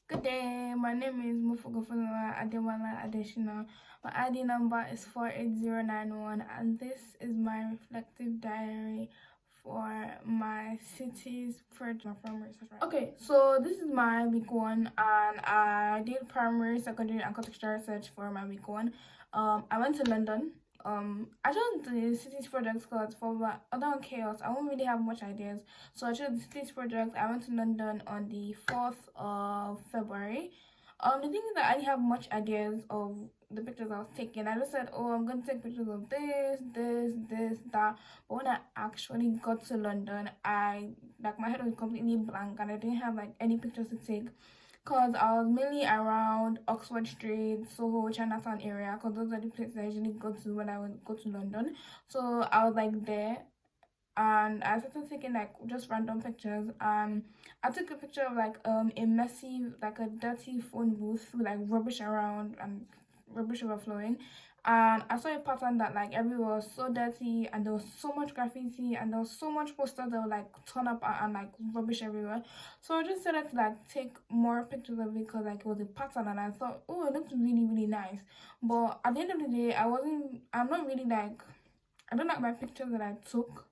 Good day, my name is Mufugofunwa Adewala Adeshina. My ID number is 48091 and this is my reflective diary for my cities project, my primary research. Okay, so this is my week one and I did primary, secondary and contextual research for my week one. I went to London. I chose the cities project because for my other chaos I won't really have much ideas, so I chose the cities project. I went to London on the 4th of February. The thing is that I didn't have much ideas of the pictures I was taking. I just said, oh, I'm gonna take pictures of this, that. But when I actually got to London, my head was completely blank and I didn't have like any pictures to take, because I was mainly around Oxford Street, Soho, Chinatown area, because those are the places I usually go to when I would go to London. So I was like there and I started taking like just random pictures. I took a picture of like a messy, like a dirty phone booth with like rubbish around and rubbish overflowing, and I saw a pattern that like everywhere was so dirty and there was so much graffiti and there was so much posters that were like torn up and like rubbish everywhere. So I just decided to like take more pictures of it because like it was a pattern and I thought, oh, it looks really nice. But at the end of the day, I'm not really like, I don't like my pictures that I took.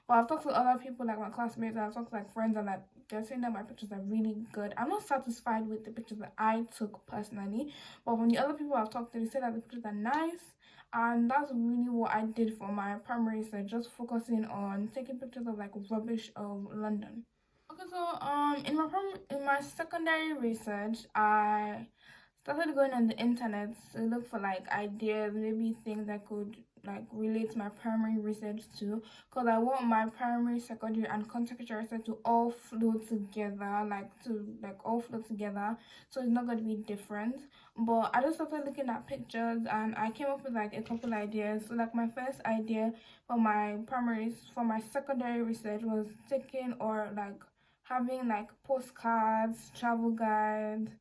But I've talked to other people like my classmates and I've talked to like friends and like they're saying that my pictures are really good. I'm not satisfied with the pictures that I took personally, but when the other people I've talked to, they say that the pictures are nice, and that's really what I did for my primary research, just focusing on taking pictures of like rubbish of London. Okay, so in my secondary research, I started going on the internet to look for like ideas, maybe things I could like relate my primary research to, because I want my primary, secondary and contextual research to all flow together, so it's not going to be different. But I just started looking at pictures and I came up with like a couple ideas. So like my first idea for my secondary research was taking or like having like postcards, travel guides,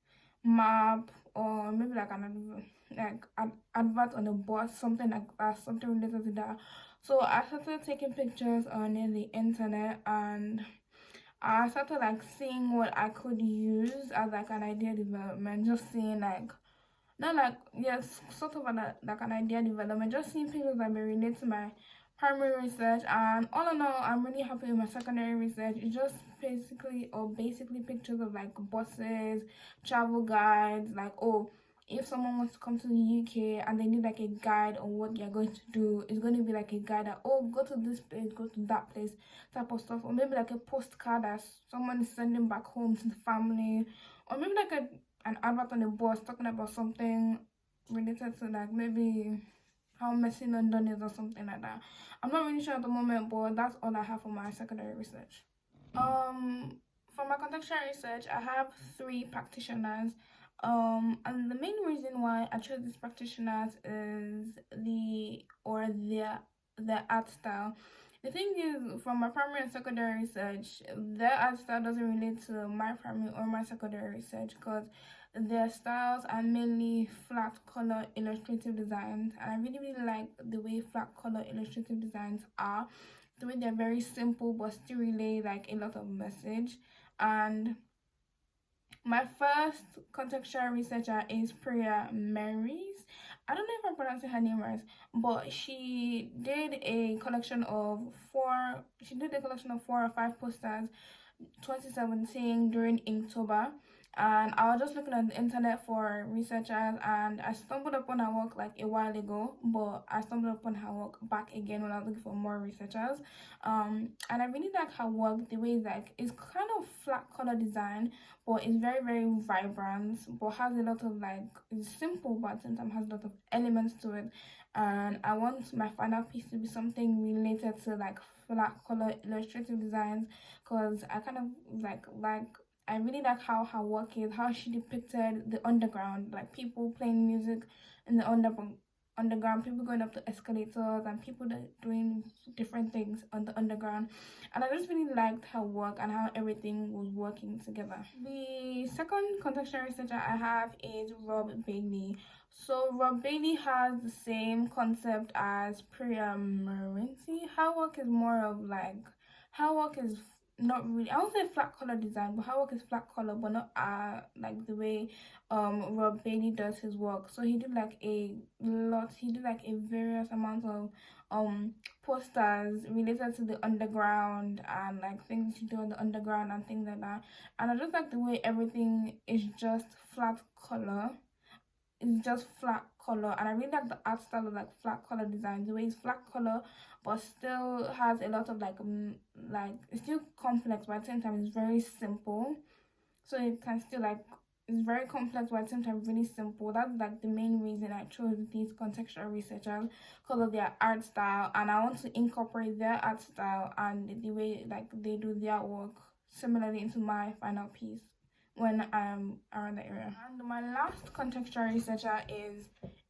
map, or maybe like an advert on a bus, something like that, something related to that. So I started taking pictures on the internet and I started like seeing what I could use as like an idea development, just seeing like not like, yes, sort of like an idea development, just seeing pictures that may relate to my primary research. And all in all, I'm really happy with my secondary research. It's just basically pictures of like buses, travel guides, like, oh, if someone wants to come to the UK and they need like a guide on what they're going to do, it's going to be like a guide that, oh, go to this place, go to that place, type of stuff. Or maybe like a postcard that someone is sending back home to the family, or maybe like an advert on the bus talking about something related to like maybe how messy London is or something like that. I'm not really sure at the moment, but that's all I have for my secondary research. For my contextual research, I have 3 practitioners. And the main reason why I chose these practitioners is their art style. The thing is, from my primary and secondary research, their art style doesn't relate to my primary or my secondary research because their styles are mainly flat color illustrative designs, and I really like the way flat color illustrative designs are. The way they're very simple but still relay like a lot of message. And my first contextual researcher is Priya Marys. I don't know if I'm pronouncing her name right, but she did a collection of 4 or 5 posters 2017 during Inktober, and I was just looking on the internet for researchers and I stumbled upon her work like a while ago, but I stumbled upon her work back again when I was looking for more researchers. And I really like her work, the way like it's kind of flat color design, but it's very vibrant, but has a lot of like, it's simple but at the same time has a lot of elements to it. And I want my final piece to be something related to like flat color illustrative designs, because I kind of like I really like how her work is, how she depicted the underground, like people playing music in the underground, people going up the escalators and people doing different things on the underground. And I just really liked her work and how everything was working together. The second contextual researcher I have is Rob Bailey. So Rob Bailey has the same concept as Priya Marinti. Her work is not really, I won't say flat color design, but her work is flat color, but not like the way Rob Bailey does his work. So he did like a lot, he did like a various amount of posters related to the underground and like things to do on the underground and things like that. And I just like the way everything is just flat color. It's just flat color, and I really like the art style of like flat color design. The way it's flat color but still has a lot of like it's still complex, but at the same time it's very simple. So it can still like, it's very complex but at the same time really simple. That's like the main reason I chose these contextual researchers, because of their art style, and I want to incorporate their art style and the way like they do their work similarly into my final piece when I'm around the area. And my last contextual researcher is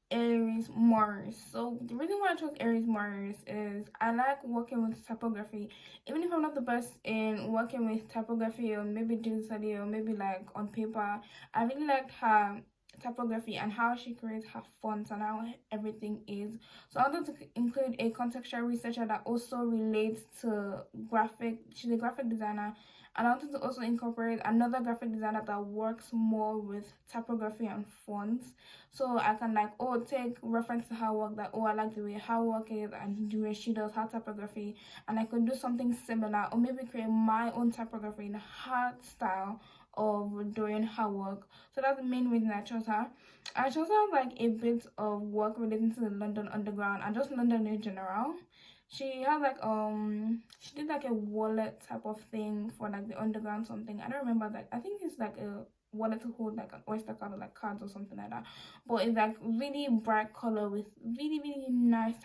Aries Morris. So the reason why I chose Aries Morris is I like working with typography. Even if I'm not the best in working with typography or maybe digitally or maybe like on paper, I really liked her typography and how she creates her fonts and how everything is. So I wanted to include a contextual researcher that also relates to graphic. She's a graphic designer, and I wanted to also incorporate another graphic designer that works more with typography and fonts. So I can like, oh, take reference to her work, that, oh, I like the way her work is and the way she does her typography, and I could do something similar or maybe create my own typography in her style of doing her work. So that's the main reason I chose her. I chose her like a bit of work relating to the London Underground and just London in general. She has like she did like a wallet type of thing for like the underground something. I don't remember that. I think it's like a wallet to hold like an Oyster card or like cards or something like that. But it's like really bright color with really nice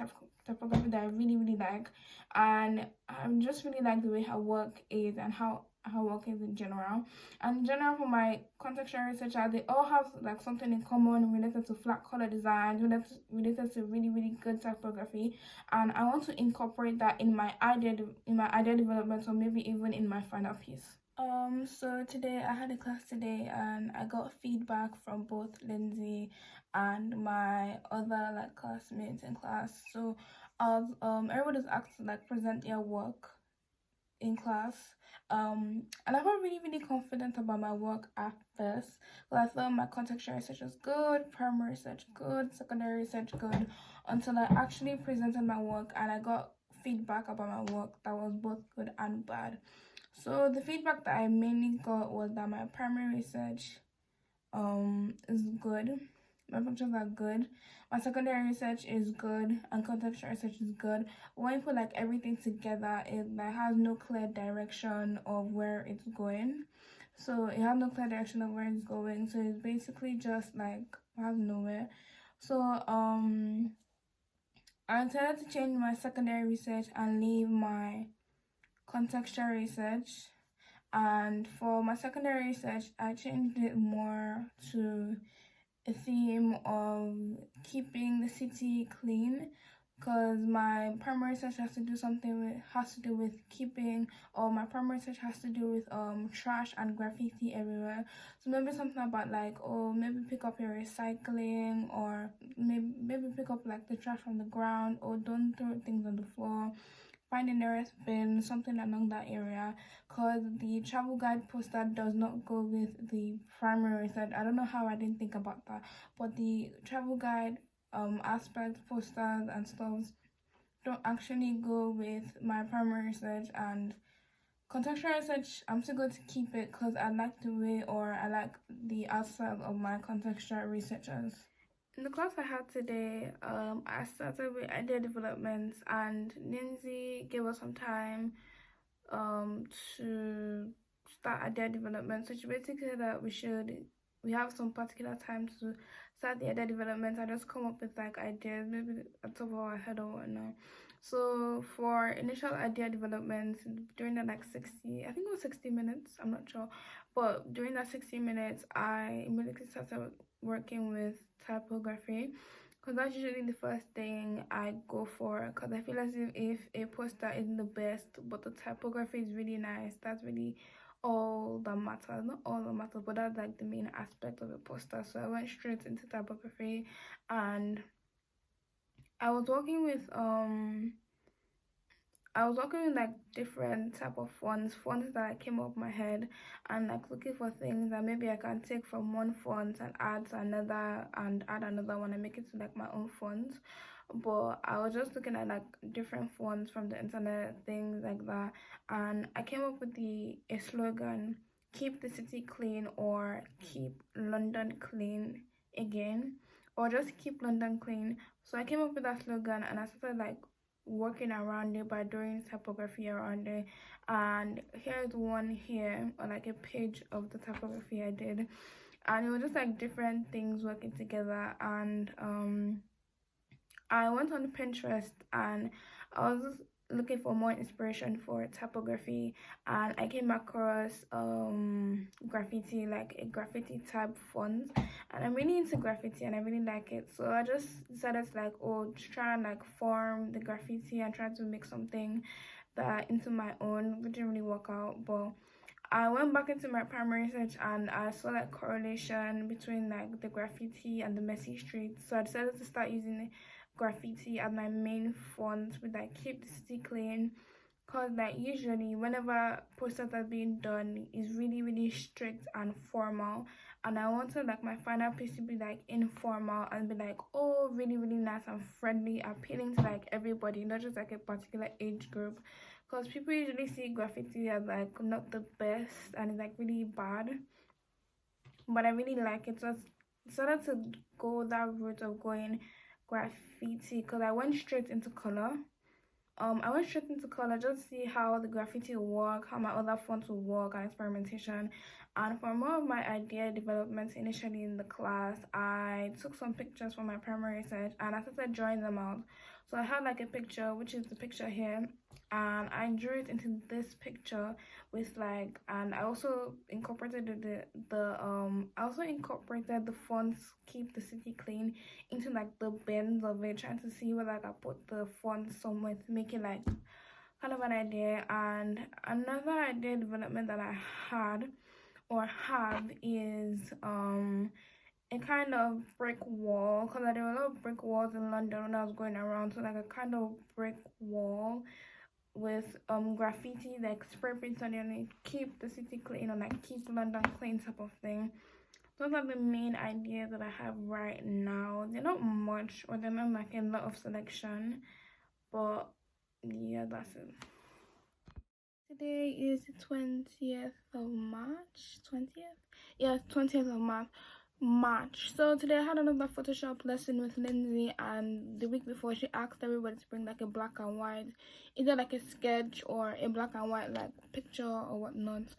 typography that I really like. And I just really like the way her work is and how her work is in general. And in general, for my contextual researcher, they all have like something in common related to flat color design, related to really good typography, and I want to incorporate that in my idea development, or maybe even in my final piece. So today I had a class today and I got feedback from both Lindsay and my other like classmates in class. So everybody's asked to like present their work in class, and I felt really confident about my work at first. But I thought my contextual research was good, primary research good, secondary research good, until I actually presented my work and I got feedback about my work that was both good and bad. So the feedback that I mainly got was that my primary research is good, my functions are good, my secondary research is good, and contextual research is good. When you put like everything together, it like has no clear direction of where it's going. So it has no clear direction of where it's going. So it's basically just like has nowhere. So I decided to change my secondary research and leave my contextual research. And for my secondary research, I changed it more to a theme of keeping the city clean, because my primary research has to do with keeping, or my primary research has to do with trash and graffiti everywhere. So maybe something about like, oh, maybe pick up your recycling, or maybe pick up like the trash from the ground, or don't throw things on the floor, find the nearest bin, something along that area, because the travel guide poster does not go with the primary research. I don't know how I didn't think about that, but the travel guide aspect, posters and stuff don't actually go with my primary research. And contextual research, I'm still going to keep it because I like the way, or I like the aspect of my contextual researchers. In the class I had today, I started with idea development, and Lindsay gave us some time to start idea development. So she basically said that we have some particular time to start the idea development and just come up with like ideas, maybe at top of our head or whatnot. So for initial idea development, during the like 60, I think it was 60 minutes, I'm not sure, but during that 60 minutes, I immediately started working with typography, because that's usually the first thing I go for, because I feel as if a poster isn't the best but the typography is really nice, that's really all that matters. Not all that matters, but that's like the main aspect of a poster. So I went straight into typography, and I was working with I was working with like different type of fonts that I came up my head, and like looking for things that maybe I can take from one font and add to another and add another one and make it to like my own font. But I was just looking at like different fonts from the internet, things like that, and I came up with the a slogan: keep the city clean or keep London clean again, or just keep London clean. So I came up with that slogan and I started like working around it by doing typography around it. And here's one here, or like a page of the typography I did, and it was just like different things working together. And I went on Pinterest and I was just looking for more inspiration for typography, and I came across graffiti, like a graffiti type font, and I'm really into graffiti and I really like it. So I just decided to like, oh, just try and like form the graffiti and try to make something that into my own. It didn't really work out, but I went back into my primary research and I saw like correlation between like the graffiti and the messy streets. So I decided to start using graffiti as my main font with like keep the city clean, because like usually whenever posters are being done is really strict and formal, and I wanted like my final piece to be like informal and be like, oh, really nice and friendly, appealing to like everybody, not just like a particular age group, because people usually see graffiti as like not the best and it's like really bad, but I really like it. So I decided to go that route of going graffiti because I went straight into color. I went straight into color just to see how the graffiti will work, how my other fonts will work, and experimentation. And for more of my idea development initially in the class, I took some pictures from my primary research and I started drawing them out. So I had like a picture, which is the picture here, and I drew it into this picture with like, and I also incorporated I also incorporated the fonts keep the city clean into like the bends of it, trying to see whether I could put the font somewhere to make it like kind of an idea. And another idea development that I had or have is a kind of brick wall, because there were a lot of brick walls in London when I was going around. So like a kind of brick wall with graffiti like spray paint on it, keep the city clean, or like keep London clean type of thing. Those are the main ideas that I have right now. They're not much, or they're not like a lot of selection, but yeah, that's it. Today is the 20th of March. 20th? Yeah, 20th of March. So today I had another Photoshop lesson with Lindsay, and the week before she asked everybody to bring like a black and white, either like a sketch or a black and white like picture or whatnot.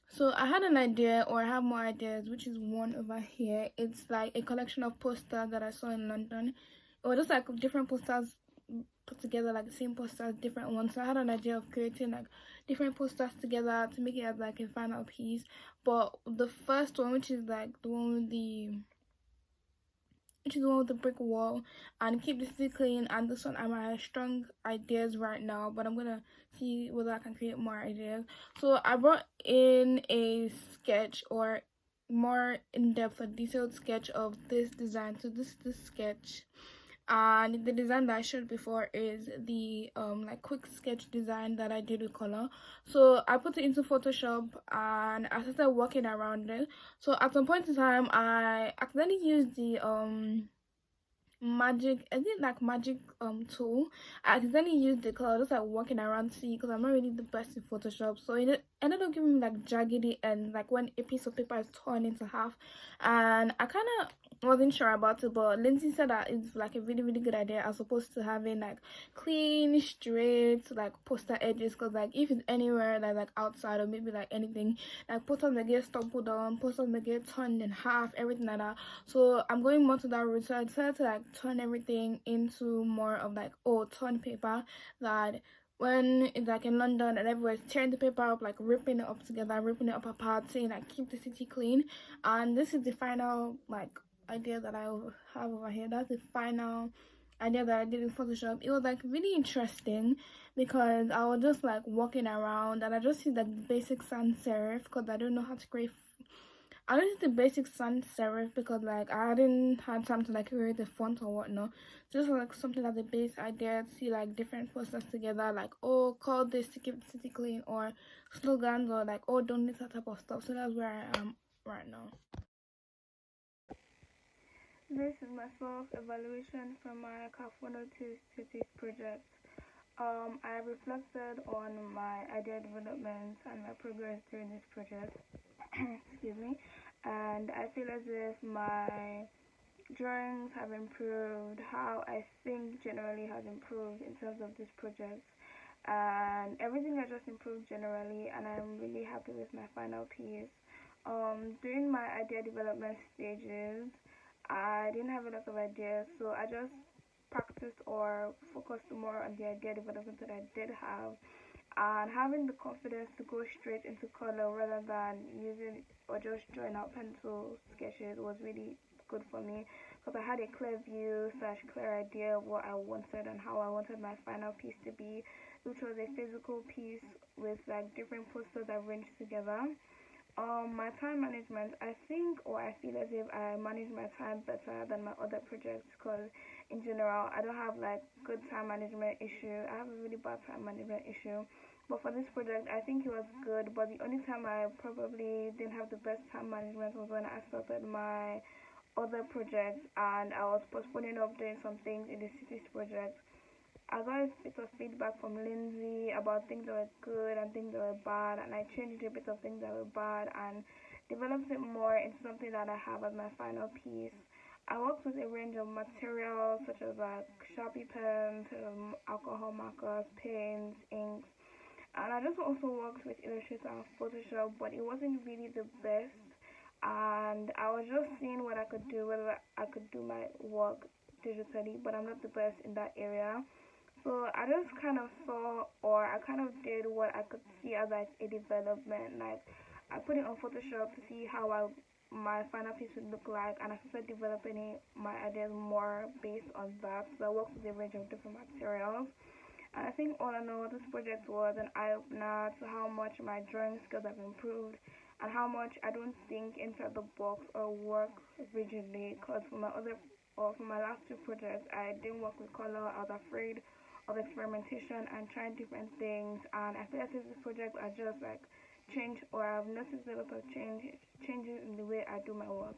So I had an idea, or I have more ideas, which is one over here. It's like a collection of posters that I saw in London. It was just like different posters put together, like the same posters, different ones. So I had an idea of creating like different posters together to make it as like a final piece. But the first one, which is like the one with the brick wall and keep the city clean, and this one are my strong ideas right now, but I'm gonna see whether I can create more ideas. So I brought in a sketch, or more in-depth or detailed sketch of this design. So this is the sketch, and the design that I showed before is the like quick sketch design that I did with color. So I put it into Photoshop and I started working around it. So at some point in time I accidentally used the magic, I did like magic tool. I accidentally used the color, just like walking around to see, because I'm not really the best in Photoshop. So it ended up giving me like jaggedy ends, like when a piece of paper is torn into half, and I kind of wasn't sure about it, but Lindsay said that it's like a really good idea as opposed to having like clean straight like poster edges, because like if it's anywhere like outside, or maybe like anything like posters that get stubbled on, posters that get torn in half, everything like that. So I'm going more to that route. So I decided to like turn everything into more of like torn paper, that when it's like in London and everyone's tearing the paper up, like ripping it up together, ripping it up apart, saying like keep the city clean. And this is the final like idea that I have over here. That's the final idea that I did in Photoshop. It was like really interesting because I was just like walking around and I just see the basic sans serif, because I don't know how to create I used the basic sans serif because like I didn't have time to like create the font or whatnot. Just like something as a base idea to see like different posters together, like oh call this to keep the city clean, or slogans, or like oh donate, that type of stuff. So that's where I am right now. This is my self-evaluation from my California Cities project. I reflected on my idea development and my progress during this project. Excuse me. And I feel as if my drawings have improved, how I think generally has improved in terms of this project, and everything has just improved generally, and I'm really happy with my final piece. During my idea development stages, I didn't have a lot of ideas, so I just practiced or focused more on the idea development that I did have, and having the confidence to go straight into color rather than using or just drawing out pencil sketches was really good for me, because I had a clear view slash clear idea of what I wanted and how I wanted my final piece to be, which was a physical piece with like different posters arranged together. My time management, I think, or I feel as if I manage my time better than my other projects, because in general I don't have like good time management issue. I have a really bad time management issue. But for this project, I think it was good. But the only time I probably didn't have the best time management was when I started my other project and I was postponing up doing some things in the cities project. I got a bit of feedback from Lindsay about things that were good and things that were bad, and I changed a bit of things that were bad and developed it more into something that I have as my final piece. I worked with a range of materials such as like Sharpie pens, alcohol markers, paints, inks, and I just also worked with Illustrator and Photoshop, but it wasn't really the best. And I was just seeing what I could do, whether I could do my work digitally, but I'm not the best in that area. So I just kind of saw, or I kind of did what I could see as like a development. Like I put it on Photoshop to see how my final piece would look like, and I started developing my ideas more based on that. So I worked with a range of different materials. And I think all in all, this project was an eye opener to how much my drawing skills have improved and how much I don't think inside the box or work rigidly. Because for my last two projects, I didn't work with color. I was afraid of experimentation and trying different things. And I feel like this project I just like changed, or I've noticed a lot of changes in the way I do my work.